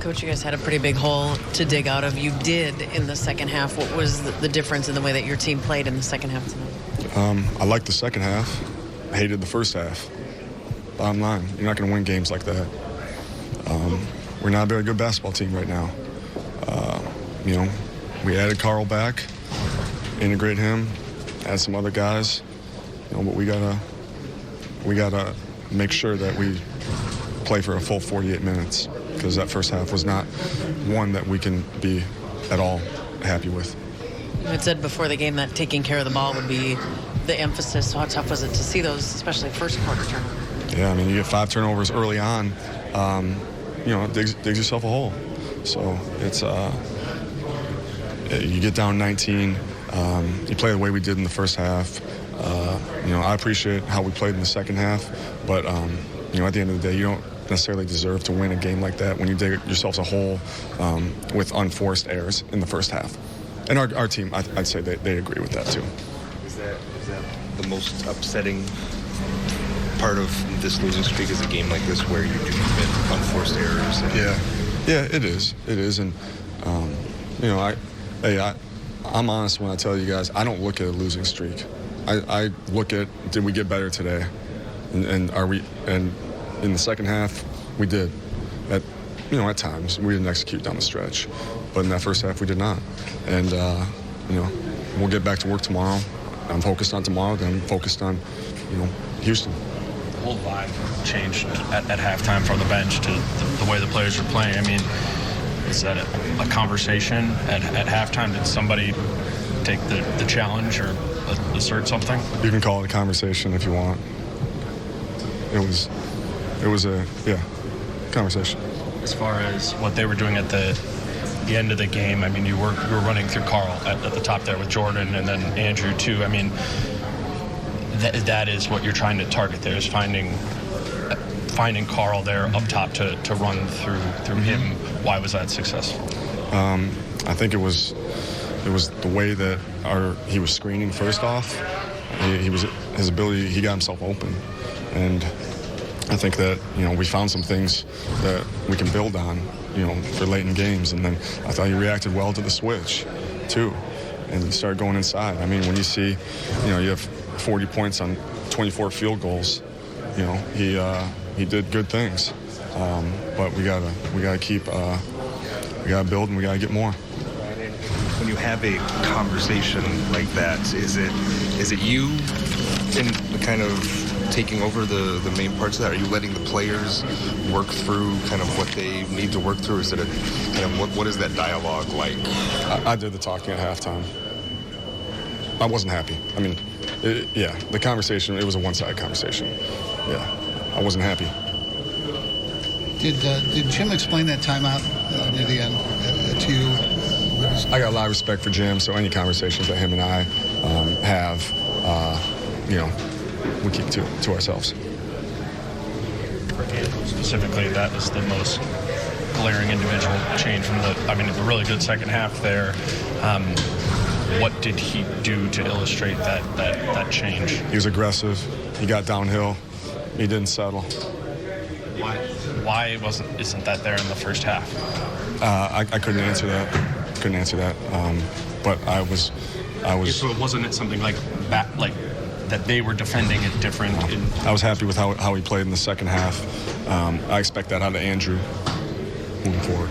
Coach, you guys had a pretty big hole to dig out of. You did in the second half. What was the difference in the way that your team played in the second half tonight? I liked the second half. I hated the first half. Bottom line, you're not going to win games like that. We're not a very good basketball team right now. We added Carl back, integrate him, add some other guys. But we gotta make sure that we play for a full 48 minutes, because that first half was not one that we can be at all happy with. You had said before the game that taking care of the ball would be the emphasis. So how tough was it to see those, especially first quarter turnovers? Yeah, you get 5 turnovers early on, digs yourself a hole. So it's you get down 19, you play the way we did in the first half. I appreciate how we played in the second half, but at the end of the day, you don't necessarily deserve to win a game like that when you dig yourselves a hole with unforced errors in the first half. And our team, I'd say they agree with that too. Is that the most upsetting part of this losing streak, is a game like this where you do commit unforced errors? Yeah, it is. It is, and I'm honest when I tell you guys, I don't look at a losing streak. I look at, did we get better today? And are we? And in the second half, we did. At times we didn't execute down the stretch, but in that first half we did not. And we'll get back to work tomorrow. I'm focused on tomorrow. Then I'm focused on, Houston. The whole vibe changed at halftime from the bench to the way the players are playing. Is that a conversation at halftime? Did somebody take the challenge or assert something? You can call it a conversation if you want. It was a conversation. As far as what they were doing at the end of the game, you were running through Carl at the top there with Jordan and then Andrew too. That is what you're trying to target there, is finding Carl there up top to run through him. Why was that successful? I think it was the way that he was screening first off. His ability, he got himself open, and I think that we found some things that we can build on for late in games. And then I thought he reacted well to the switch too, and he started going inside. When you see you have 40 points on 24 field goals, he did good things, but we gotta keep we gotta build, and we gotta get more. When you have a conversation like that, is it you in kind of taking over the main parts of that? Are you letting the players work through kind of what they need to work through? Is it what is that dialogue like? I did the talking at halftime. I wasn't happy. The conversation, it was a one-sided conversation. Yeah, I wasn't happy. Did Jim explain that timeout near the end to you? I got a lot of respect for Jim, so any conversations that him and I have, we keep to ourselves. For Andrew specifically, that was the most glaring individual change from the really good second half there. What did he do to illustrate that change? He was aggressive. He got downhill. He didn't settle. Why isn't that there in the first half? I couldn't answer that. But I was. So wasn't it something like that they were defending it different? I was happy with how he played in the second half. I expect that out of Andrew moving forward.